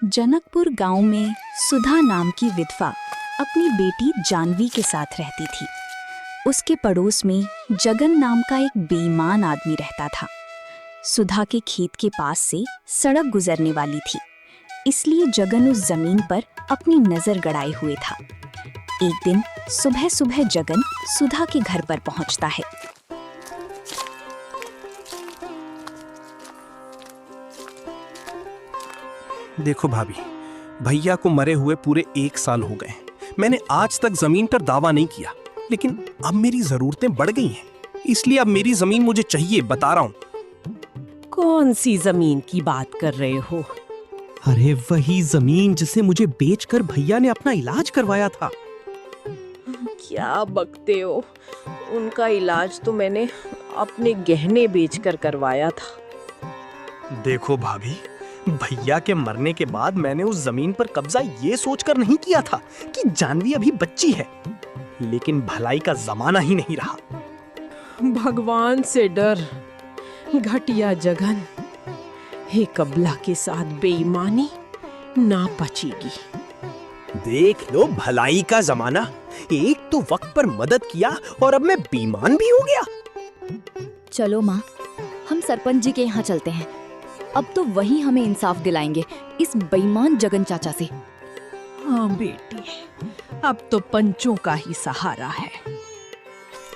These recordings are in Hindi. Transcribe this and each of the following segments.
जनकपुर गांव में सुधा नाम की विधवा अपनी बेटी जानवी के साथ रहती थी। उसके पड़ोस में जगन नाम का एक बेईमान आदमी रहता था। सुधा के खेत के पास से सड़क गुजरने वाली थी, इसलिए जगन उस जमीन पर अपनी नजर गड़ाए हुए था। एक दिन सुबह सुबह जगन सुधा के घर पर पहुंचता है। देखो भाभी, भैया को मरे हुए पूरे 1 साल हो गए। मैंने आज तक जमीन पर दावा नहीं किया, लेकिन अब मेरी जरूरतें बढ़ गई हैं, इसलिए अब मेरी जमीन मुझे चाहिए, बता रहा हूँ। कौन सी जमीन की बात कर रहे हो? अरे वही जमीन जिसे मुझे बेचकर भैया ने अपना इलाज करवाया था। क्या बकते हो? उनका इलाज तो मैंने अपने गहने बेचकर करवाया था। देखो भाभी, भैया के मरने के बाद मैंने उस जमीन पर कब्जा ये सोचकर नहीं किया था कि जानवी अभी बच्ची है, लेकिन भलाई का जमाना ही नहीं रहा। भगवान से डर, घटिया जगन। हे कबला के साथ बेईमानी ना पचेगी। देख लो, भलाई का जमाना। एक तो वक्त पर मदद किया और अब मैं बेईमान भी हो गया। चलो माँ, हम सरपंच जी के यहाँ चलते हैं। अब तो वही हमें इंसाफ दिलाएंगे इस बेईमान जगन चाचा से। हाँ बेटी, अब तो पंचों का ही सहारा है।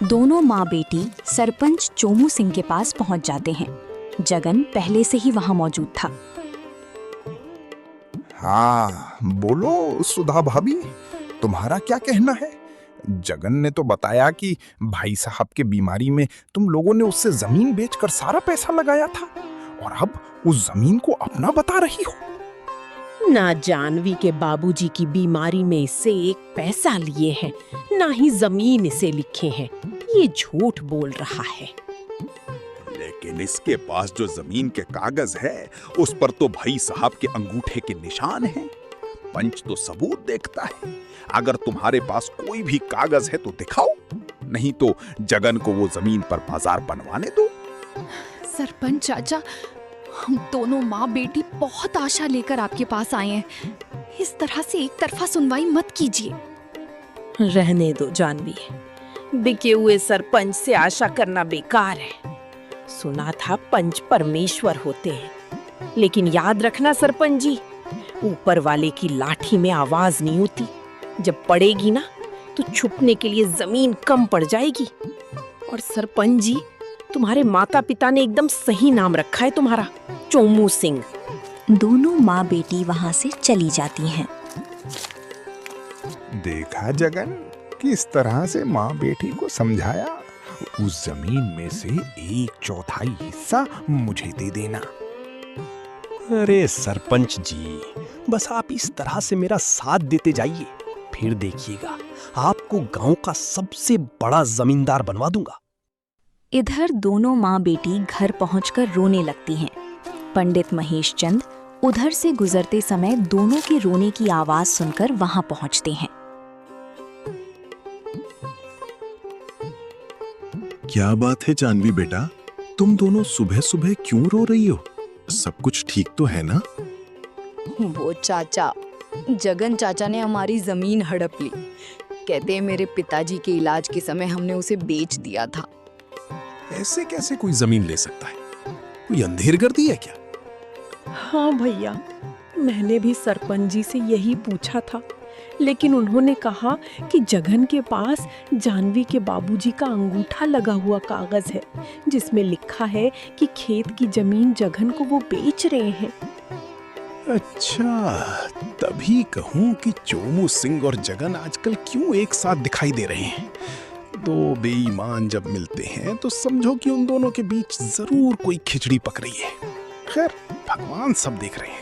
दोनों माँ बेटी सरपंच चोमू सिंह के पास पहुंच जाते हैं। जगन पहले से ही वहां मौजूद था। हाँ बोलो सुधा भाभी, तुम्हारा क्या कहना है? जगन ने तो बताया कि भाई साहब के बीमारी में तुम लोगों ने उससे जमीन बेचकर सारा पैसा लगाया था और अब उस जमीन को अपना बता रही हो। ना जानवी के बाबूजी की बीमारी में इससे एक पैसा लिए हैं, ना ही जमीन इसे लिखे हैं। ये झूठ बोल रहा है। लेकिन इसके पास जो जमीन के कागज है, उस पर तो भाई साहब के अंगूठे के निशान हैं। पंच तो सबूत देखता है। अगर तुम्हारे पास कोई भी कागज है तो दिखाओ, नहीं तो जगन को वो जमीन पर बाजार बनवाने दो। सरपंच चाचा, हम दोनों माँ बेटी बहुत आशा लेकर आपके पास आए हैं। इस तरह से एक तरफा सुनवाई मत कीजिए। रहने दो जानवी, बिके हुए सरपंच से आशा करना बेकार है। सुना था पंच परमेश्वर होते हैं, लेकिन याद रखना सरपंच जी, ऊपर वाले की लाठी में आवाज नहीं होती। जब पड़ेगी ना तो छुपने के लिए जमीन कम पड़ जाएगी। और सरपंच जी, तुम्हारे माता पिता ने एकदम सही नाम रखा है तुम्हारा, चोमू सिंह। दोनों माँ बेटी वहां से चली जाती हैं। देखा जगन, किस तरह से माँ बेटी को समझाया। उस जमीन में से 1/4 हिस्सा मुझे दे देना। अरे सरपंच जी, बस आप इस तरह से मेरा साथ देते जाइए, फिर देखिएगा आपको गांव का सबसे बड़ा जमींदार बनवा दूंगा। इधर दोनों माँ बेटी घर पहुंचकर रोने लगती हैं। पंडित महेश चंद उधर से गुजरते समय दोनों के रोने की आवाज सुनकर वहां पहुंचते हैं। क्या बात है जानवी बेटा, तुम दोनों सुबह सुबह क्यों रो रही हो? सब कुछ ठीक तो है ना? वो चाचा, जगन चाचा ने हमारी जमीन हड़प ली। कहते हैं मेरे पिताजी के इलाज के समय हमने उसे बेच दिया था। ऐसे कैसे कोई जमीन ले सकता है? कोई अंधेरगर्दी है क्या? हाँ भैया, मैंने भी सरपंच जी से यही पूछा था, लेकिन उन्होंने कहा कि जगन के पास जानवी के बाबूजी का अंगूठा लगा हुआ कागज है, जिसमें लिखा है कि खेत की जमीन जगन को वो बेच रहे हैं। अच्छा, तभी कहूँ कि चोमू सिंह और जगन आजकल क्यों एक साथ दिखाई दे रहे हैं। दो बेईमान जब मिलते हैं तो समझो कि उन दोनों के बीच जरूर कोई खिचड़ी पक रही है। खैर, भगवान सब देख रहे हैं।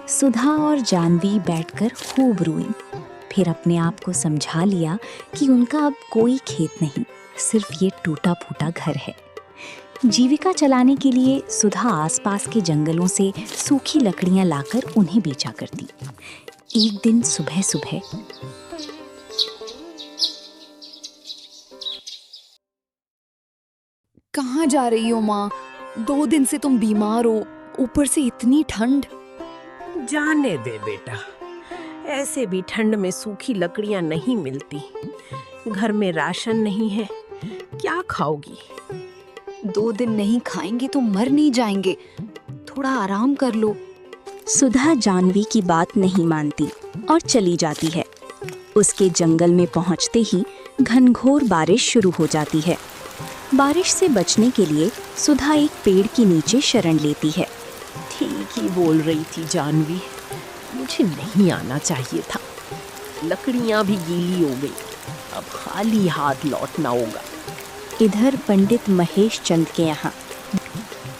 सुधा और जानवी बैठकर खूब रोई। फिर अपने आप को समझा लिया कि उनका अब कोई खेत नहीं, सिर्फ ये टूटा फूटा घर है। जीविका चलाने के लिए सुधा आसपास के जंगलों से सूखी लकड़ियां लाकर उन्हें बेचा करती। एक दिन सुबह सुबह कहाँ जा रही हो माँ? 2 दिन से तुम बीमार हो, ऊपर से इतनी ठंड। जाने दे बेटा, ऐसे भी ठंड में सूखी लकड़ियां नहीं मिलती। घर में राशन नहीं है, क्या खाओगी? 2 दिन नहीं खाएंगे तो मर नहीं जाएंगे, थोड़ा आराम कर लो। सुधा जानवी की बात नहीं मानती और चली जाती है। उसके जंगल में पहुंचते ही घनघोर बारिश शुरू हो जाती है। बारिश से बचने के लिए सुधा एक पेड़ के नीचे शरण लेती है। ठीक ही बोल रही थी जानवी, मुझे नहीं आना चाहिए था। लकड़ियां भी गीली हो गई, अब खाली हाथ लौटना होगा। इधर पंडित महेश चंद के यहाँ।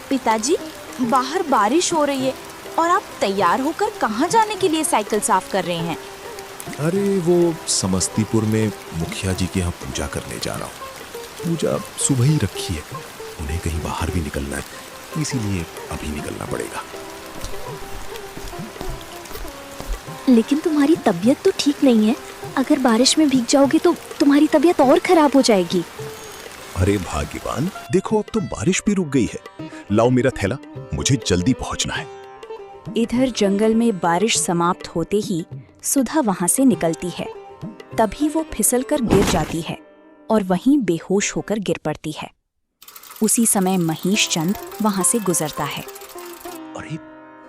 पिताजी, बाहर बारिश हो रही है और आप तैयार होकर कहाँ जाने के लिए साइकिल साफ कर रहे हैं? अरे वो समस्तीपुर में मुखिया जी के यहाँ पूजा करने जा रहा हूँ। पूजा सुबह ही रखी है, उन्हें कहीं बाहर भी निकलना है, इसीलिए अभी निकलना पड़ेगा। लेकिन तुम्हारी तबीयत तो ठीक नहीं है। अगर बारिश में भीग जाओगे तो तुम्हारी तबीयत और खराब हो जाएगी। अरे भाग्यवान, देखो अब तो बारिश भी रुक गई है। लाओ मेरा थैला, मुझे जल्दी पहुंचना है। इधर जंगल में बारिश समाप्त होते ही सुधा वहां से निकलती है। तभी वो फिसलकर गिर जाती है और वहीं बेहोश होकर गिर पड़ती है। उसी समय महेश चंद वहां से गुजरता है। अरे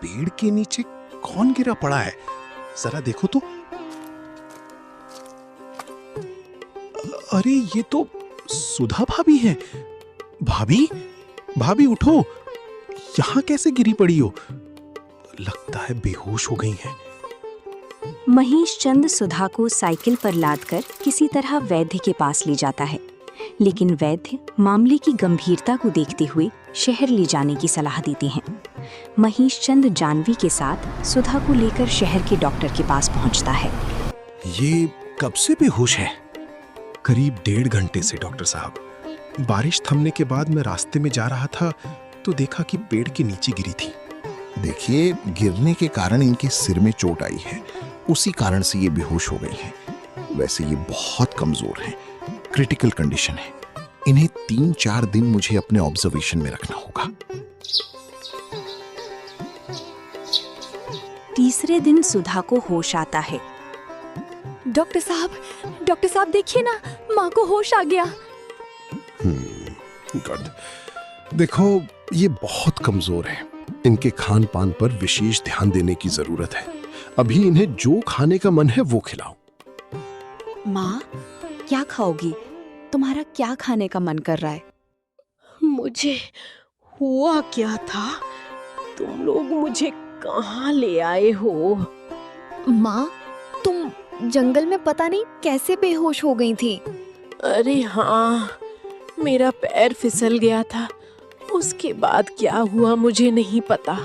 पेड़ के नीचे कौन गिरा पड़ा है, जरा देखो तो। अरे ये तो सुधा भाभी है। भाभी, भाभी उठो, यहाँ कैसे गिरी पड़ी हो? लगता है बेहोश हो गई हैं। महेश चंद सुधा को साइकिल पर लादकर किसी तरह वैद्य के पास ले जाता है, लेकिन वैद्य मामले की गंभीरता को देखते हुए शहर ले जाने की सलाह देते हैं। महेश चंद जानवी के साथ सुधा को लेकर शहर के डॉक्टर के पास पहुंचता है। ये कब से बेहोश है? करीब 1.5 घंटे से डॉक्टर साहब। बारिश थमने के बाद मैं रास्ते में जा रहा था तो देखा कि पेड़ के नीचे गिरी थी। देखिए, गिरने के कारण इनके सिर में चोट आई है, उसी कारण से ये बेहोश हो गई हैं। वैसे ये बहुत कमजोर हैं, क्रिटिकल कंडीशन है। इन्हें 3-4 दिन मुझे अपने ऑब्जर्वेशन में रखना होगा। तीसरे दिन सुधा को होश आता है। डॉक्टर साहब देखिए ना, माँ को होश आ गया। गुड। देखो, ये बहुत कमजोर है, इनके खान पान पर विशेष ध्यान देने की जरूरत है। अभी इन्हें जो खाने का मन है वो खिलाओ। माँ, क्या खाओगी? तुम्हारा क्या खाने का मन कर रहा है? मुझे हुआ क्या था? तुम लोग मुझे कहाँ ले आए हो? माँ, तुम जंगल में पता नहीं कैसे बेहोश हो गई थी। अरे हाँ, मेरा पैर फिसल गया था। उसके बाद क्या हुआ मुझे नहीं पता।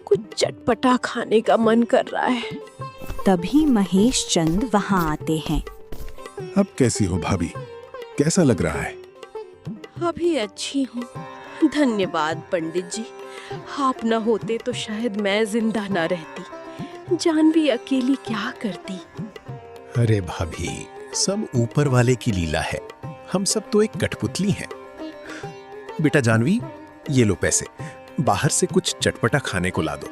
कुछ चटपटा खाने का मन कर रहा है। तभी महेश चंद वहां आते हैं। अब कैसी हो भाभी, कैसा लग रहा है? अभी अच्छी हूँ, धन्यवाद पंडित जी। आप न होते तो शायद मैं जिंदा न रहती। जानवी अकेली क्या करती। अरे भाभी, सब ऊपर वाले की लीला है, हम सब तो एक कठपुतली हैं। बेटा जानवी, ये लो पैसे, बाहर से कुछ चटपटा खाने को ला दो।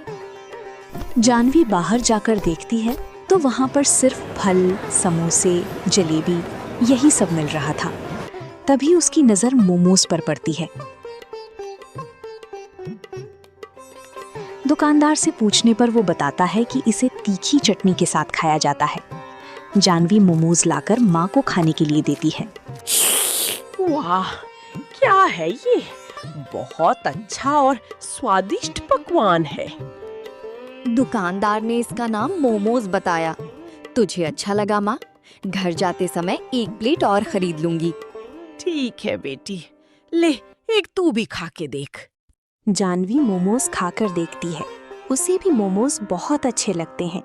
जानवी बाहर जाकर देखती है तो वहां पर सिर्फ फल, समोसे, जलेबी यही सब मिल रहा था। तभी उसकी नजर मोमोज पर पड़ती है। दुकानदार से पूछने पर वो बताता है कि इसे तीखी चटनी के साथ खाया जाता है। जानवी मोमोज लाकर माँ को खाने के लिए देती है। वाह, क्या है ये? बहुत अच्छा और स्वादिष्ट पकवान है। दुकानदार ने इसका नाम मोमोज बताया। तुझे अच्छा लगा माँ? घर जाते समय 1 प्लेट और खरीद लूंगी। ठीक है बेटी, ले एक तू भी खा के देख। जानवी मोमोज खाकर देखती है। उसे भी मोमोज बहुत अच्छे लगते हैं।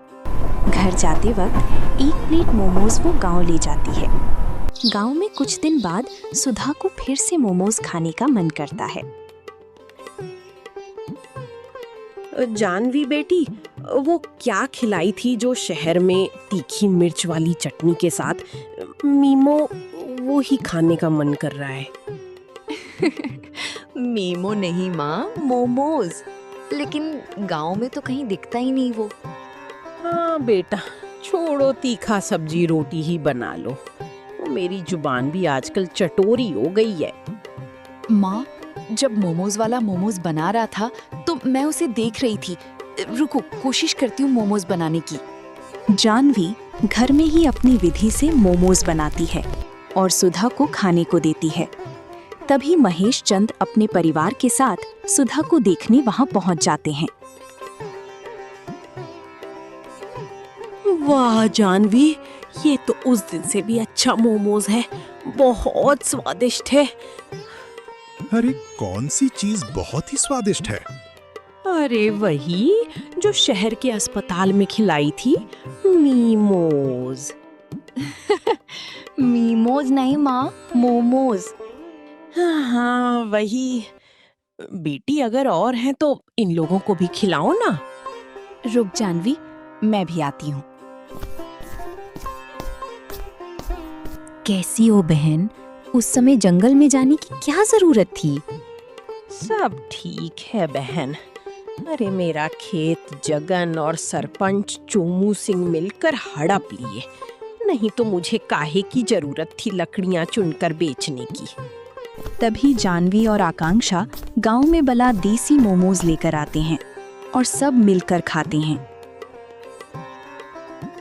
घर जाते वक्त 1 प्लेट मोमोज वो गांव ले जाती है। गांव में कुछ दिन बाद सुधा को फिर से मोमोज खाने का मन करता है। जानवी बेटी, वो क्या खिलाई थी जो शहर में तीखी मिर्च वाली चटनी के साथ? मीमो, वो ही खाने का मन कर रहा है। मीमो नहीं माँ, मोमोज। लेकिन गांव में तो कहीं दिखता ही नहीं वो। हाँ बेटा, छोड़ो, तीखा सब्जी रोटी ही बना लो। मेरी जुबान भी आजकल चटोरी हो गई है। माँ, जब मोमोज वाला मोमोज बना रहा था तो मैं उसे देख रही थी। रुको, कोशिश करती हूँ मोमोज बनाने की। जानवी घर में ही अपनी विधि से मोमोज बनाती है और सुधा को खाने को देती है। तभी महेश चंद अपने परिवार के साथ सुधा को देखने वहां पहुंच जाते हैं। वाह जानवी, ये तो उस दिन से भी अच्छा मोमोज है, बहुत स्वादिष्ट है। अरे कौन सी चीज बहुत ही स्वादिष्ट है? अरे वही जो शहर के अस्पताल में खिलाई थी, मीमोज। मीमोज नहीं माँ, मोमोज। हाँ वही। बेटी अगर और हैं तो इन लोगों को भी खिलाओ ना। रुक जानवी, मैं भी आती हूँ। कैसी हो बहन? उस समय जंगल में जाने की क्या जरूरत थी? सब ठीक है बहन। अरे मेरा खेत जगन और सरपंच चोमू सिंह मिलकर हड़प लिए, नहीं तो मुझे काहे की जरूरत थी लकड़ियां चुनकर बेचने की। तभी जानवी और आकांक्षा गांव में बना देसी मोमोज लेकर आते हैं और सब मिलकर खाते हैं।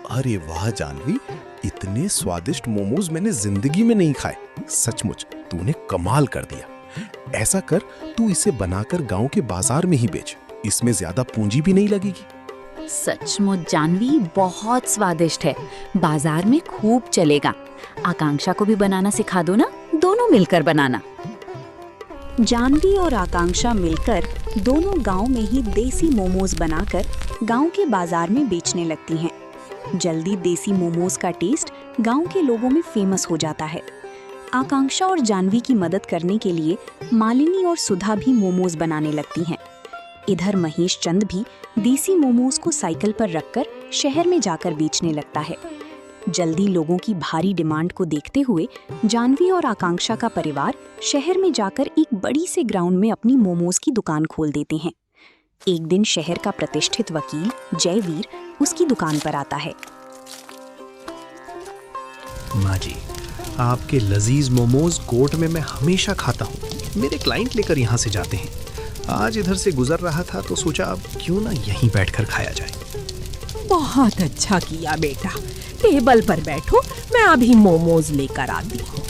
अरे वाह जानवी, इतने स्वादिष्ट मोमोज मैंने जिंदगी में नहीं खाए। सचमुच तूने कमाल कर दिया। ऐसा कर, तू इसे बनाकर गांव के बाजार में ही बेच, इसमें ज्यादा पूंजी भी नहीं लगेगी। सचमुच जानवी बहुत स्वादिष्ट है, बाजार में खूब चलेगा। आकांक्षा को भी बनाना सिखा दो ना, दोनों मिलकर बनाना। जानवी और आकांक्षा मिलकर दोनों गांव में ही देसी मोमोज बनाकर गांव के बाजार में बेचने लगती हैं। जल्दी देसी मोमोज का टेस्ट गांव के लोगों में फेमस हो जाता है। आकांक्षा और जानवी की मदद करने के लिए मालिनी और सुधा भी मोमोज बनाने लगती हैं। इधर महेश चंद भी देसी मोमोज को साइकिल पर रखकर शहर में जाकर बेचने लगता है। जल्दी लोगों की भारी डिमांड को देखते हुए जानवी और आकांक्षा का परिवार शहर में जाकर एक बड़ी से ग्राउंड में अपनी मोमोज की दुकान खोल देते हैं। एक दिन शहर का प्रतिष्ठित वकील जयवीर उसकी दुकान पर आता है। माँ जी, आपके लजीज मोमोज कोर्ट में मैं हमेशा खाता हूँ। मेरे क्लाइंट लेकर यहाँ से जाते हैं। आज इधर से गुजर रहा था तो सोचा अब क्यों ना यहीं बैठकर खाया जाए। बहुत अच्छा किया बेटा, टेबल पर बैठो, मैं अभी मोमोज लेकर आती हूँ।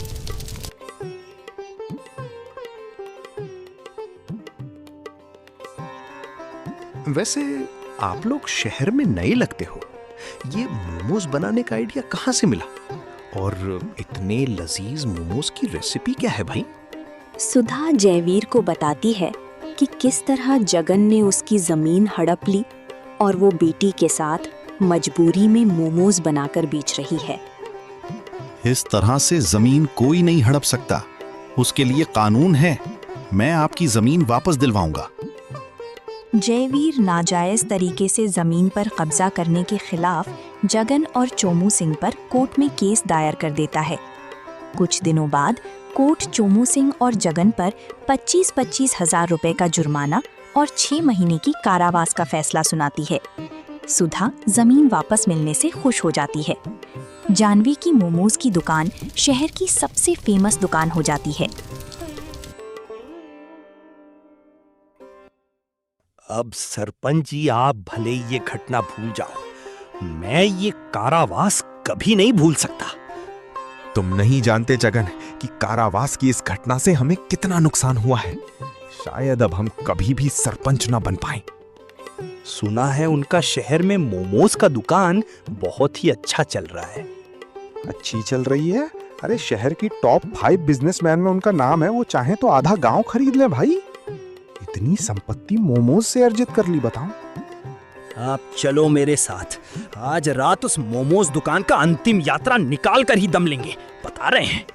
वैसे आप लोग शहर में नए लगते हो, ये मोमोज बनाने का आइडिया कहाँ से मिला? और इतने लजीज मोमोज की रेसिपी क्या है भाई? सुधा जयवीर को बताती है कि किस तरह जगन ने उसकी जमीन हड़प ली और वो बेटी के साथ मजबूरी में मोमोज बनाकर बेच रही है। इस तरह से जमीन कोई नहीं हड़प सकता, उसके लिए कानून है। मैं आपकी जमीन वापस दिलवाऊंगा। जयवीर नाजायज तरीके से जमीन पर कब्जा करने के खिलाफ जगन और चोमू सिंह पर कोर्ट में केस दायर कर देता है। कुछ दिनों बाद कोर्ट चोमू सिंह और जगन पर 25-25 हजार रुपए का जुर्माना और 6 महीने की कारावास का फैसला सुनाती है। सुधा जमीन वापस मिलने से खुश हो जाती है। जानवी की मोमोज की दुकान शहर की सबसे फेमस दुकान हो जाती है। अब सरपंच जी, आप भले ये घटना भूल जाओ, मैं ये कारावास कभी नहीं भूल सकता। तुम नहीं जानते जगन कि कारावास की इस घटना से हमें कितना नुकसान हुआ है। शायद अब हम कभी भी सरपंच ना बन पाएं। सुना है उनका शहर में मोमोज का दुकान बहुत ही अच्छा चल रहा है। अच्छी चल रही है? अरे शहर की टॉप 5 बिजनेसमैन में उनका नाम है। वो चाहे तो आधा गांव खरीद ले भाई। इतनी संपत्ति मोमोज से अर्जित कर ली, बताओ। आप चलो मेरे साथ, आज रात उस मोमोज दुकान का अंतिम यात्रा निकाल कर ही दम लेंगे, बता रहे हैं।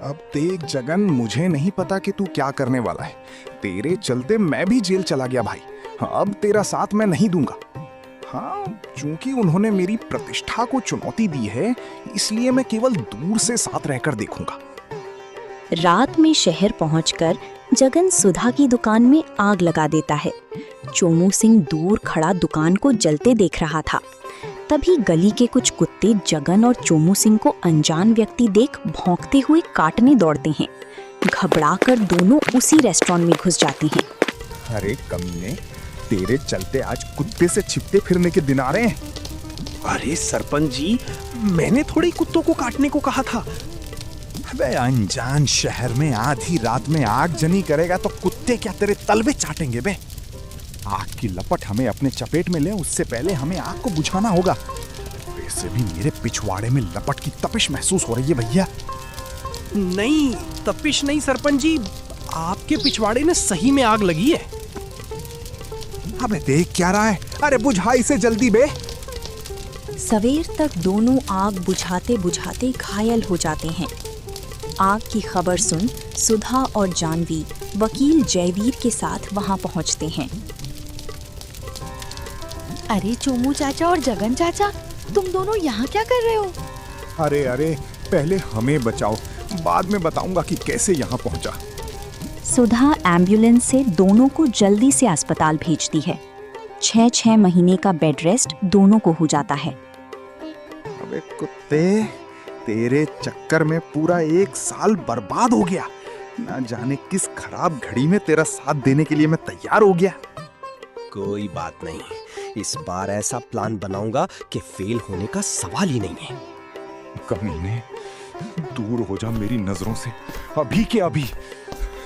अब देख जगन, मुझे नहीं पता कि तू क्या करने वाला है। तेरे चलते मैं भी जेल चला गया भाई। अब तेरा साथ मैं नहीं दूंगा। हाँ, चूंकि उन्होंने मेरी प्रतिष्ठा को चुनौती दी है, इसलिए मैं केवल दूर से साथ रहकर देखूंगा। रात में शहर पहुंचकर जगन सुधा की दुकान में आग लगा देता है। चोमू सिंह दूर खड़ा दुकान को जलते देख रहा था। तभी गली के कुछ कुत्ते जगन और चोमू सिंह को अनजान व्यक्ति देख भौंकते हुए काटने दौड़ते हैं। घबराकर दोनों उसी रेस्टोरेंट में घुस जाते हैं। अरे कमीने, तेरे चलते आज कुत्ते से छिपते फिरने के दिन आ रहे हैं। अरे सरपंच जी, मैंने थोड़ी कुत्तों को काटने को कहा था। अबे अनजान शहर में आधी रात में आग जनी करेगा तो कुत्ते क्या तेरे तलवे चाटेंगे बे। आग की लपट हमें अपने चपेट में ले, उससे पहले हमें आग को बुझाना होगा। वैसे भी मेरे पिछवाड़े में लपट की तपिश महसूस हो रही है भैया। नहीं, तपिश नहीं सरपंच जी, आपके पिछवाड़े में सही में आग लगी है। अबे देख क्या रहा है, अरे बुझा इसे जल्दी बे। सवेर तक दोनों आग बुझाते बुझाते घायल हो जाते हैं। आग की खबर सुन सुधा और जानवी वकील जयवीर के साथ वहां पहुंचते हैं। अरे चोमू चाचा और जगन चाचा, तुम दोनों यहाँ क्या कर रहे हो? अरे अरे, पहले हमें बचाओ, बाद में बताऊंगा कि कैसे यहाँ पहुंचा। सुधा एम्बुलेंस से दोनों को जल्दी से अस्पताल भेजती है। 6 महीने का बेड रेस्ट दोनों को हो जाता है। अबे कुत्ते, तेरे चक्कर में पूरा 1 साल बर्बाद हो गया। ना जाने किस खराब घड़ी में तेरा साथ देने के लिए मैं तैयार हो गया। कोई बात नहीं, इस बार ऐसा प्लान बनाऊंगा कि फेल होने का सवाल ही नहीं है। कमीने, दूर हो जा मेरी नजरों से अभी के अभी।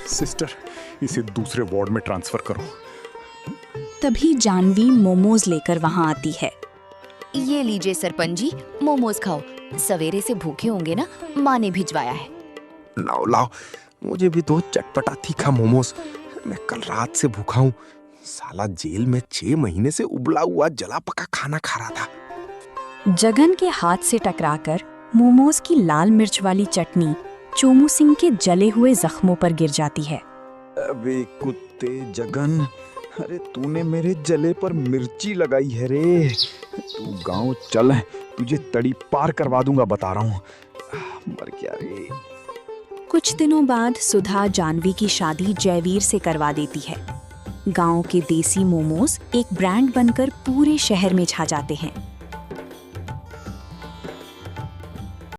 सिस्टर, इसे दूसरे वार्ड में ट्रांसफर करो। तभी जानवी मोमोज लेकर वहां आती है। ये लीजिए सरपंच जी, मोमोज खाओ। सवेरे से भूखे होंगे ना, माँ ने भिजवाया है। लाओ लाओ, मुझे भी 2 चटपटा तीखा मोमोज। मैं कल रात से भूखा हूँ। साला जेल में 6 महीने से उबला हुआ जला पका खाना खा रहा था। जगन के हाथ से टकराकर मोमोज की लाल मिर्च वाली चटनी चोमू सिंह के जले हुए जख्मों पर गिर जाती है। अबे कुत्ते जगन, अरे तूने मेरे जले पर मिर्ची लगाई है रे। तू गांव चल, तुझे तड़ी पार करवा दूंगा, बता रहा हूँ। मर गया रे। कुछ दिनों बाद सुधा जानवी की शादी जयवीर से करवा देती है। गांव के देसी मोमोज एक ब्रांड बनकर पूरे शहर में छा जाते हैं।